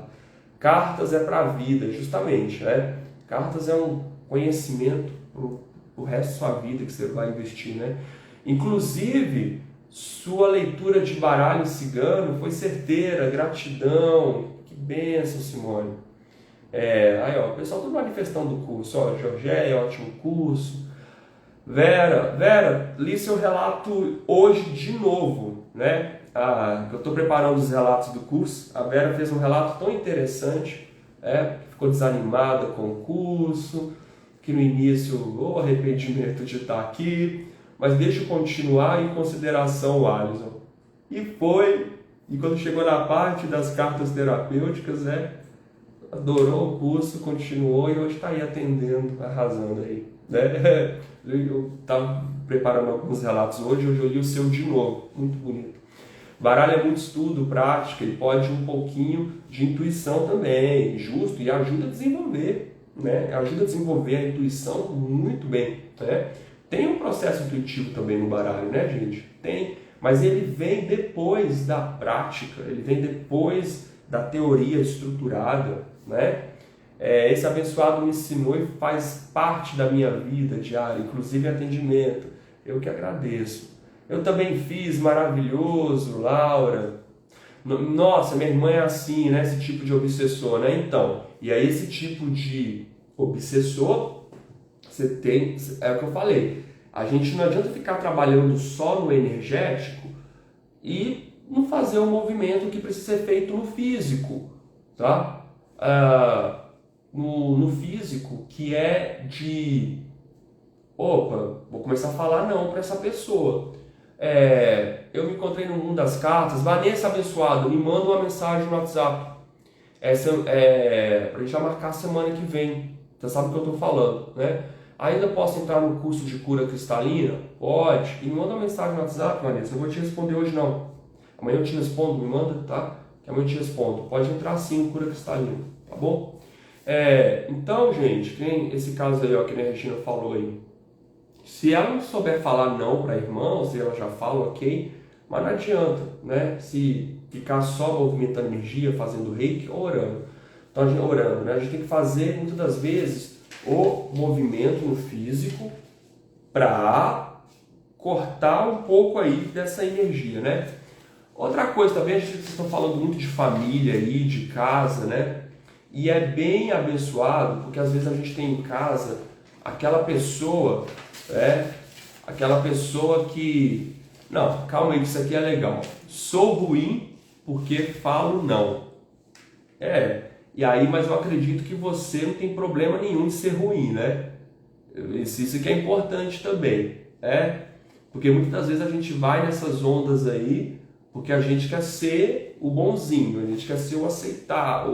Cartas é para a vida, justamente, né? Cartas é um conhecimento para o resto da sua vida que você vai investir, né? Inclusive, sua leitura de baralho cigano foi certeira, gratidão, que bênção, Simone. Aí, ó, o pessoal tudo manifestando o curso, ó, Jorge, ótimo curso. Vera, li seu relato hoje de novo, né? Eu estou preparando os relatos do curso. A Vera fez um relato tão interessante, ficou desanimada com o curso, que no início, o arrependimento de estar aqui, mas deixa eu continuar em consideração o Alisson. E quando chegou na parte das cartas terapêuticas, adorou o curso, continuou e hoje está aí atendendo, arrasando aí, né? Eu estava preparando alguns relatos hoje eu li o seu de novo, muito bonito. Baralho é muito estudo, prática, e pode um pouquinho de intuição também, justo, e ajuda a desenvolver, né? Ajuda a desenvolver a intuição muito bem, né? Tem um processo intuitivo também no baralho, né, gente? Tem, mas ele vem depois da prática, ele vem depois da teoria estruturada, né? Esse abençoado me ensinou e faz parte da minha vida diária, inclusive atendimento. Eu que agradeço. Eu também fiz, maravilhoso, Laura. Nossa, minha irmã é assim, né? Esse tipo de obsessor, né? Então, e aí esse tipo de obsessor, você tem, é o que eu falei, a gente não adianta ficar trabalhando só no energético e não fazer o movimento que precisa ser feito no físico, tá? No físico, que é de, vou começar a falar não para essa pessoa. Eu me encontrei no mundo das cartas, Vanessa abençoado, me manda uma mensagem no WhatsApp, pra gente já marcar a semana que vem, você sabe o que eu estou falando, né? Ainda posso entrar no curso de cura cristalina? Pode, e me manda uma mensagem no WhatsApp, Vanessa, não vou te responder hoje não, amanhã eu te respondo, me manda, tá? Que amanhã eu te respondo, pode entrar sim no cura cristalina, tá bom? Então, gente, tem esse caso aí, ó, que a Regina falou aí, Se ela não souber falar não para irmão, se ela já fala ok, mas não adianta, né? Se ficar só movimentando energia, fazendo reiki, orando. Então, a gente, orando, né? A gente tem que fazer, muitas das vezes, o movimento no físico para cortar um pouco aí dessa energia, né? Outra coisa também, vocês estão falando muito de família aí, de casa, né? E é bem abençoado, porque às vezes a gente tem em casa aquela pessoa, aquela pessoa que, não, calma aí, isso aqui é legal. Sou ruim porque falo não. E aí, mas eu acredito que você não tem problema nenhum em ser ruim, né? Isso que é importante também, porque muitas das vezes a gente vai nessas ondas aí porque a gente quer ser o bonzinho, a gente quer ser o aceitar,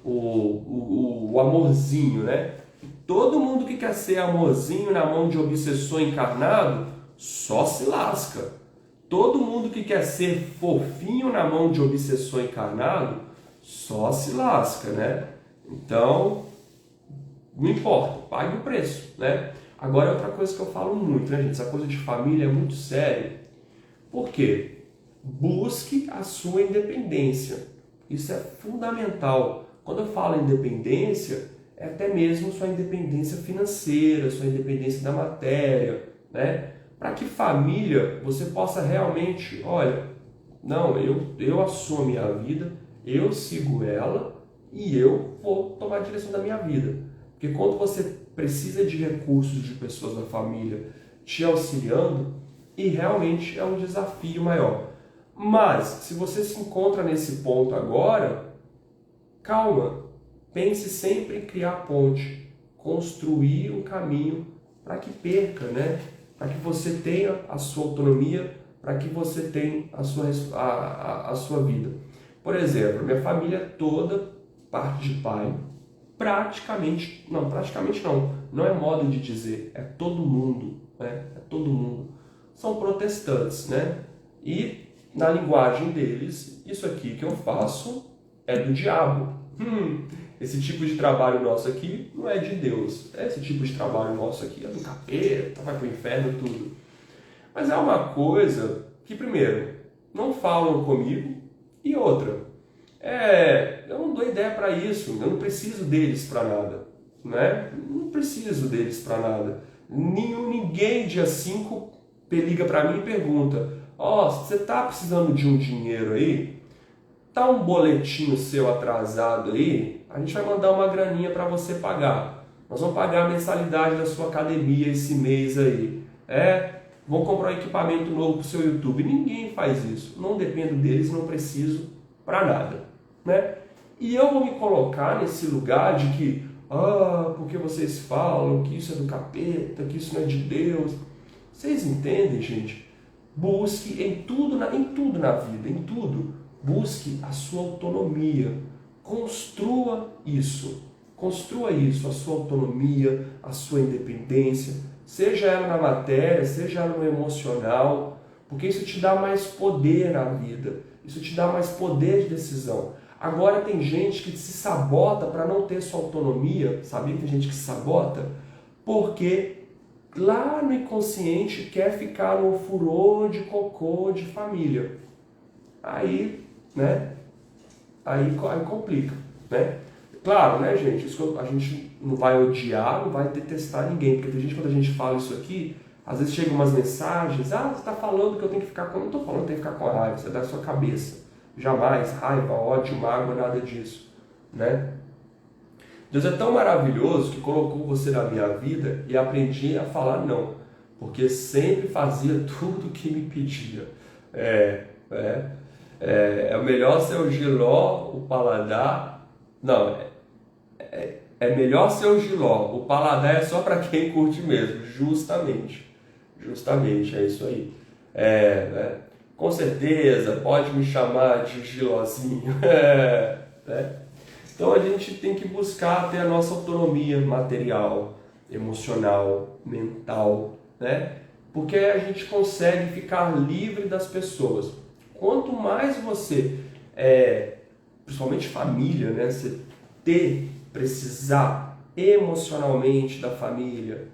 o amorzinho, né? Todo mundo que quer ser amorzinho na mão de obsessor encarnado só se lasca. Todo mundo que quer ser fofinho na mão de obsessor encarnado só se lasca, né? Então, não importa, pague o preço, né? Agora, outra coisa que eu falo muito, né, gente? Essa coisa de família é muito séria. Por quê? Busque a sua independência. Isso é fundamental. Quando eu falo independência, é até mesmo sua independência financeira, sua independência da matéria, né? Para que família você possa realmente, olha, não, eu assumo a minha vida, eu sigo ela e eu vou tomar a direção da minha vida. Porque quando você precisa de recursos de pessoas da família te auxiliando, e realmente é um desafio maior. Mas, se você se encontra nesse ponto agora, calma, pense sempre em criar ponte, construir um caminho para que perca, né? Para que você tenha a sua autonomia, para que você tenha a sua vida. Por exemplo, minha família toda, parte de pai, praticamente não é modo de dizer, é todo mundo, né? É todo mundo. São protestantes, né? E na linguagem deles, isso aqui que eu faço é do diabo. Esse tipo de trabalho nosso aqui não é de Deus. Esse tipo de trabalho nosso aqui é do capeta, vai pro inferno, tudo. Mas é uma coisa que, primeiro, não falam comigo, e outra, eu não dou ideia para isso, eu não preciso deles para nada, né? Não preciso deles para nada. Ninguém dia 5 liga para mim e pergunta: você tá precisando de um dinheiro aí? Tá um boletinho seu atrasado aí? A gente vai mandar uma graninha para você pagar. Nós vamos pagar a mensalidade da sua academia esse mês aí. Vamos comprar um equipamento novo pro seu YouTube. Ninguém faz isso. Não dependo deles, não preciso para nada, né? E eu vou me colocar nesse lugar de que, porque vocês falam que isso é do capeta, que isso não é de Deus. Vocês entendem, gente? Busque em tudo na vida, em tudo. Busque a sua autonomia. Construa isso, a sua autonomia, a sua independência, seja ela na matéria, seja ela no emocional, porque isso te dá mais poder na vida, isso te dá mais poder de decisão. Agora tem gente que se sabota para não ter sua autonomia, sabia que tem gente que se sabota? Porque lá no inconsciente quer ficar no furor de cocô de família. Aí, né? Aí complica, né? Claro, né, gente? Isso a gente não vai odiar, não vai detestar ninguém, porque tem gente, quando a gente fala isso aqui, às vezes chegam umas mensagens: você está falando que eu tenho que ficar com... Não estou falando que tem que ficar com raiva, isso é da sua cabeça. Jamais raiva, ódio, mágoa, nada disso, né? Deus é tão maravilhoso que colocou você na minha vida e aprendi a falar não, porque sempre fazia tudo o que me pedia. É melhor ser o jiló, o paladar... Não, é melhor ser o jiló, o paladar é só para quem curte mesmo, justamente, é isso aí. Com certeza, pode me chamar de gilózinho, né? Então a gente tem que buscar ter a nossa autonomia material, emocional, mental, né? Porque a gente consegue ficar livre das pessoas. Quanto mais você, principalmente família, né? Você precisar emocionalmente da família,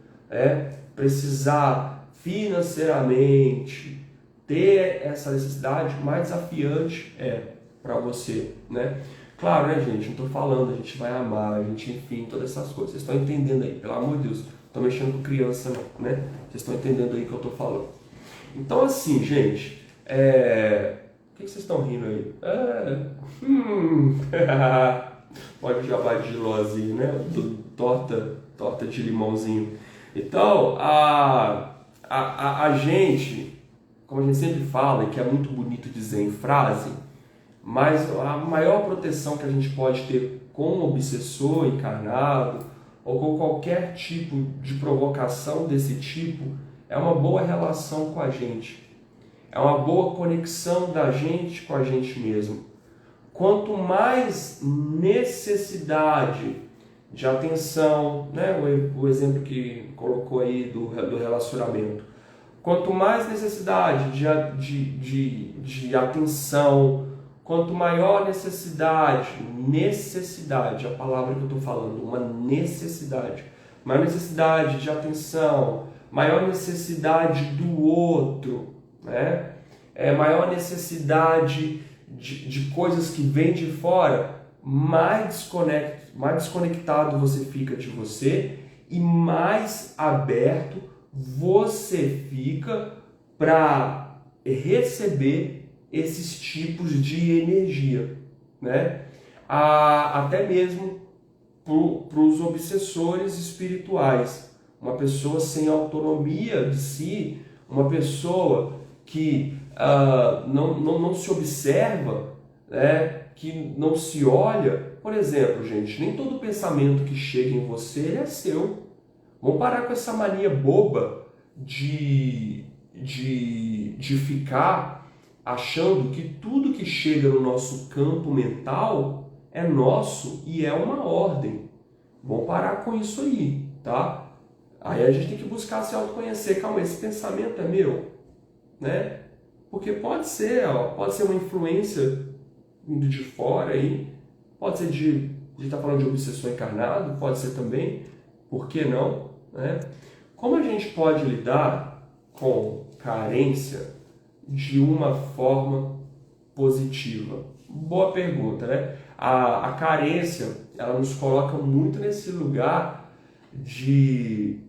precisar financeiramente, ter essa necessidade, mais desafiante para você, né? Claro, né, gente? Não estou falando, a gente vai amar, a gente, enfim, todas essas coisas. Vocês estão entendendo aí, pelo amor de Deus. Não estou mexendo com criança, não, né? Vocês estão entendendo aí o que eu estou falando. Então, assim, gente, o que vocês estão rindo aí? Pode jabá de lozinho, né? Torta de limãozinho. Então, a gente, como a gente sempre fala, e que é muito bonito dizer em frase, mas a maior proteção que a gente pode ter com um obsessor encarnado ou com qualquer tipo de provocação desse tipo é uma boa relação com a gente. É uma boa conexão da gente com a gente mesmo. Quanto mais necessidade de atenção, né? O exemplo que colocou aí do relacionamento. Quanto mais necessidade de atenção, quanto maior necessidade, a palavra que eu estou falando, uma necessidade, maior necessidade de atenção, maior necessidade do outro, né? Maior necessidade de coisas que vêm de fora, mais desconectado você fica de você e mais aberto você fica para receber esses tipos de energia, né? Até mesmo para os obsessores espirituais. Uma pessoa sem autonomia de si, uma pessoa que não se observa, né? Que não se olha. Por exemplo, gente, nem todo pensamento que chega em você ele é seu. Vamos parar com essa mania boba de ficar achando que tudo que chega no nosso campo mental é nosso e é uma ordem. Vamos parar com isso aí, tá? Aí a gente tem que buscar se autoconhecer. Calma, esse pensamento é meu, né? Porque pode ser uma influência vindo de fora aí, pode ser de estar falando de obsessor encarnado, pode ser também, por que não, né? Como a gente pode lidar com carência de uma forma positiva? Boa pergunta, né? A carência, ela nos coloca muito nesse lugar de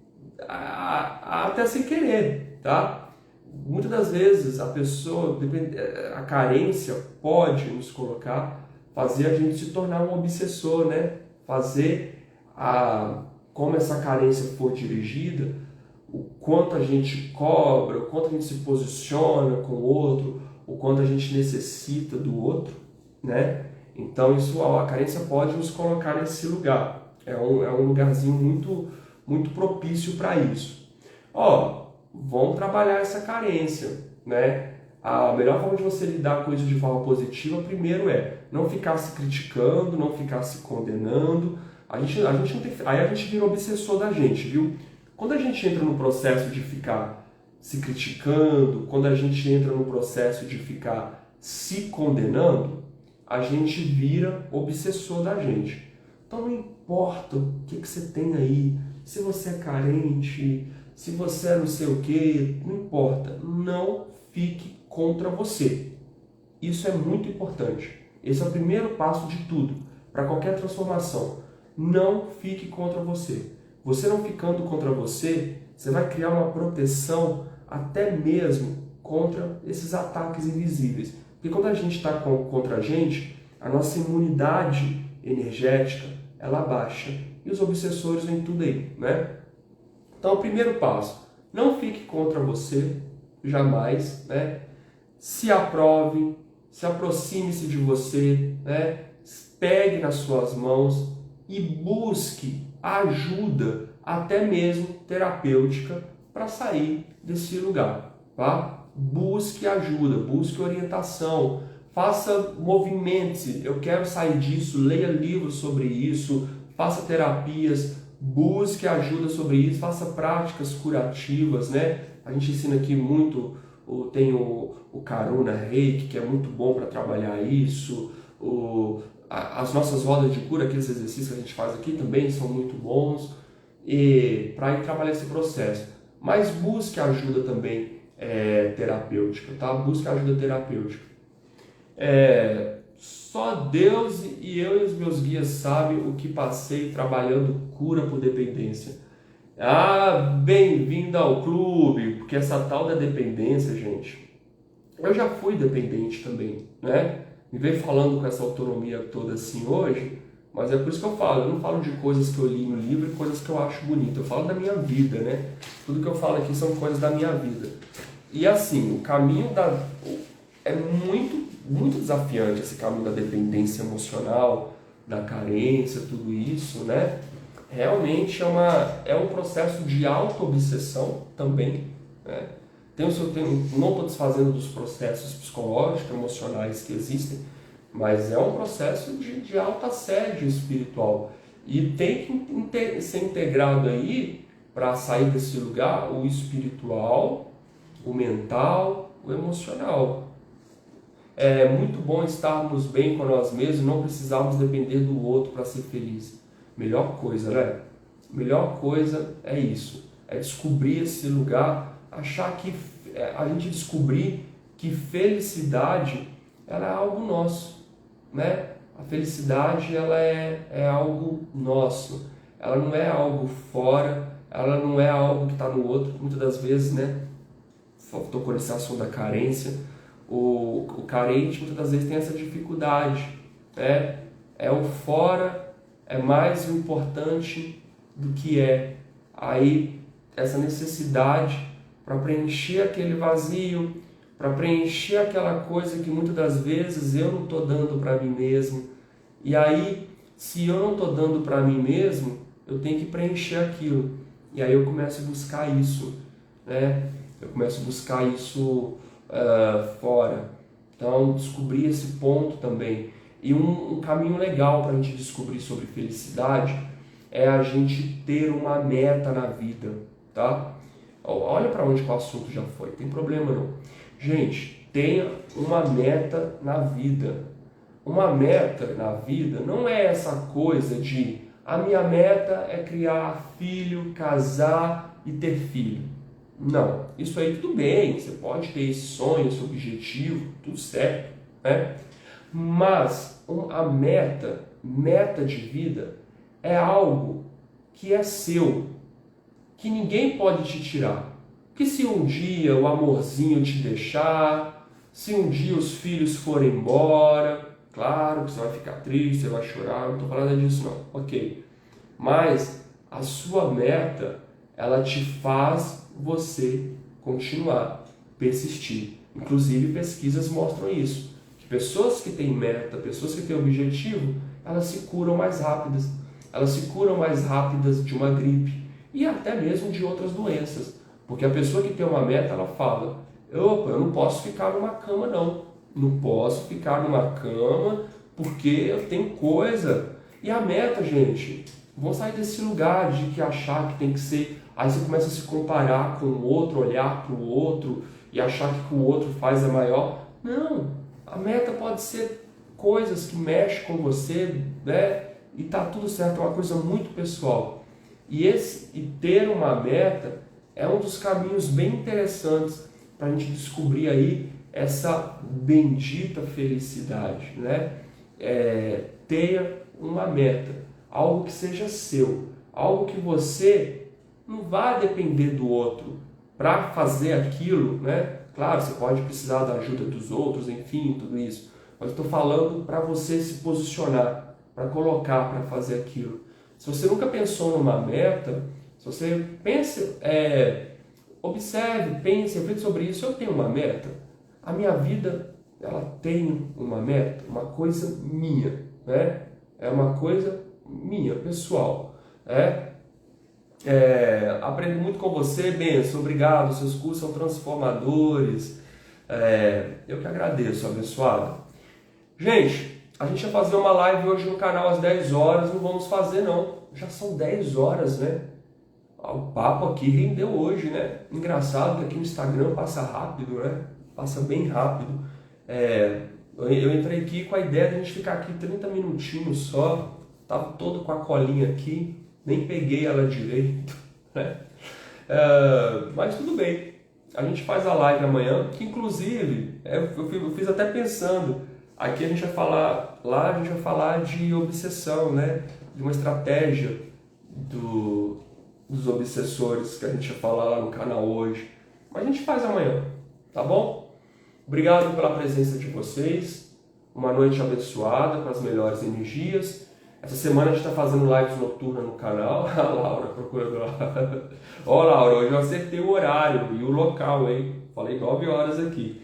até sem querer, tá? Muitas das vezes a carência pode nos colocar, fazer a gente se tornar um obsessor, né? Como essa carência for dirigida, o quanto a gente cobra, o quanto a gente se posiciona com o outro, o quanto a gente necessita do outro, né? Então a carência pode nos colocar nesse lugar. É um lugarzinho muito, muito propício para isso. Vamos trabalhar essa carência, né? A melhor forma de você lidar com isso de forma positiva, primeiro não ficar se criticando, não ficar se condenando. A gente não tem, aí a gente vira obsessor da gente, viu? Quando a gente entra no processo de ficar se criticando, quando a gente entra no processo de ficar se condenando, a gente vira obsessor da gente. Então não importa o que você tem aí, se você é carente, se você é não sei o que, não importa. Não fique contra você. Isso é muito importante. Esse é o primeiro passo de tudo, para qualquer transformação. Não fique contra você. Você não ficando contra você, você vai criar uma proteção até mesmo contra esses ataques invisíveis. Porque quando a gente está contra a gente, a nossa imunidade energética, ela baixa. E os obsessores vêm tudo aí, né? Então, o primeiro passo, não fique contra você, jamais, né? Se aprove, se aproxime-se de você, né? Pegue nas suas mãos e busque ajuda, até mesmo terapêutica, para sair desse lugar, tá? Busque ajuda, busque orientação, faça movimentos. Eu quero sair disso, leia livros sobre isso, faça terapias, busque ajuda sobre isso, faça práticas curativas, né? A gente ensina aqui muito, tem o Karuna Reiki, que é muito bom para trabalhar isso, as nossas rodas de cura, aqueles exercícios que a gente faz aqui também são muito bons. para ir trabalhar esse processo. Mas busque ajuda também terapêutica, tá? Busque ajuda terapêutica. Só Deus e eu e os meus guias sabem o que passei trabalhando cura por dependência. Bem-vindo ao clube, porque essa tal da dependência, gente, eu já fui dependente também, né? Me veio falando com essa autonomia toda assim hoje, mas é por isso que eu não falo de coisas que eu li no livro e coisas que eu acho bonito, eu falo da minha vida, né? Tudo que eu falo aqui são coisas da minha vida. E assim, o caminho é muito desafiante, esse caminho da dependência emocional, da carência, tudo isso, né? Realmente é um processo de auto-obsessão também, né? Não estou desfazendo dos processos psicológicos, emocionais que existem, mas é um processo de alto assédio espiritual. E tem que ser integrado aí, para sair desse lugar, o espiritual, o mental, o emocional. É muito bom estarmos bem com nós mesmos, não precisarmos depender do outro para ser feliz. Melhor coisa, né? Melhor coisa é isso, é descobrir esse lugar, achar que a gente descobrir que felicidade ela é algo nosso, né? A felicidade ela é algo nosso, ela não é algo fora, ela não é algo que está no outro. Muitas das vezes, né? Tocou nesse assunto da carência. O carente muitas das vezes tem essa dificuldade, né? O fora é mais importante do que aí essa necessidade para preencher aquele vazio, para preencher aquela coisa que muitas das vezes eu não estou dando para mim mesmo. E aí, se eu não estou dando para mim mesmo, eu tenho que preencher aquilo. E aí eu começo a buscar isso, né? Eu começo a buscar isso fora. Então, descobrir esse ponto também. E um caminho legal para a gente descobrir sobre felicidade é a gente ter uma meta na vida, tá? Olha para onde o assunto já foi, tem problema não. Gente, tenha uma meta na vida. Uma meta na vida não é essa coisa de a minha meta é criar filho, casar e ter filho. Não, isso aí tudo bem, você pode ter esse sonho, esse objetivo, tudo certo, né? Mas a meta de vida é algo que é seu, que ninguém pode te tirar. Que se um dia o amorzinho te deixar, se um dia os filhos forem embora, claro que você vai ficar triste, você vai chorar, não estou falando disso não, ok. Mas a sua meta, ela te faz você continuar, persistir. Inclusive pesquisas mostram isso, que pessoas que têm meta, pessoas que têm objetivo, elas se curam mais rápidas. Elas se curam mais rápidas de uma gripe e até mesmo de outras doenças. Porque a pessoa que tem uma meta, ela fala, opa, eu não posso ficar numa cama não. Não posso ficar numa cama porque eu tenho coisa. E a meta, gente, vamos sair desse lugar de que achar que tem que ser... Aí você começa a se comparar com o outro, olhar para o outro e achar que o que o outro faz é maior. Não, a meta pode ser coisas que mexem com você, né? E tá tudo certo, é uma coisa muito pessoal. E ter uma meta é um dos caminhos bem interessantes para a gente descobrir aí essa bendita felicidade, né? Tenha uma meta, algo que seja seu, algo que você não vá depender do outro para fazer aquilo, né? Claro, você pode precisar da ajuda dos outros, enfim, tudo isso. Mas eu estou falando para você se posicionar, para colocar, para fazer aquilo. Se você nunca pensou numa meta, se você pensa, observe, pense, reflita sobre isso. Eu tenho uma meta. A minha vida, ela tem uma meta, uma coisa minha, né? É uma coisa minha, pessoal, né? Aprendo muito com você, Benção, obrigado, seus cursos são transformadores. Eu que agradeço, abençoado. Gente, a gente ia fazer uma live hoje no canal às 10 horas, não vamos fazer não, já são 10 horas, né? O papo aqui rendeu hoje, né? Engraçado que aqui no Instagram passa rápido, né? Passa bem rápido. Eu entrei aqui com a ideia de a gente ficar aqui 30 minutinhos só, tava todo com a colinha aqui, nem peguei ela direito, né? Mas tudo bem, a gente faz a live amanhã, que inclusive eu fiz até pensando, aqui a gente vai falar, lá a gente vai falar de obsessão, né? De uma estratégia dos obsessores que a gente vai falar lá no canal hoje, mas a gente faz amanhã, tá bom? Obrigado pela presença de vocês, uma noite abençoada com as melhores energias. Essa semana a gente está fazendo lives noturnas no canal. A Laura procurando lá. Ó, Laura, hoje eu acertei o horário e o local, hein? Falei 9 horas aqui.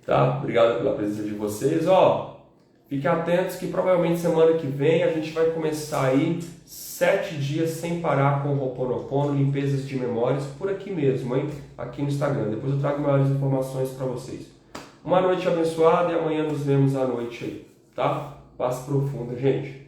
Tá? Obrigado pela presença de vocês. Ó, fiquem atentos que provavelmente semana que vem a gente vai começar aí 7 dias sem parar com o Ho'oponopono, limpezas de memórias, por aqui mesmo, hein? Aqui no Instagram. Depois eu trago maiores informações para vocês. Uma noite abençoada e amanhã nos vemos à noite aí, tá? Paz profunda, gente.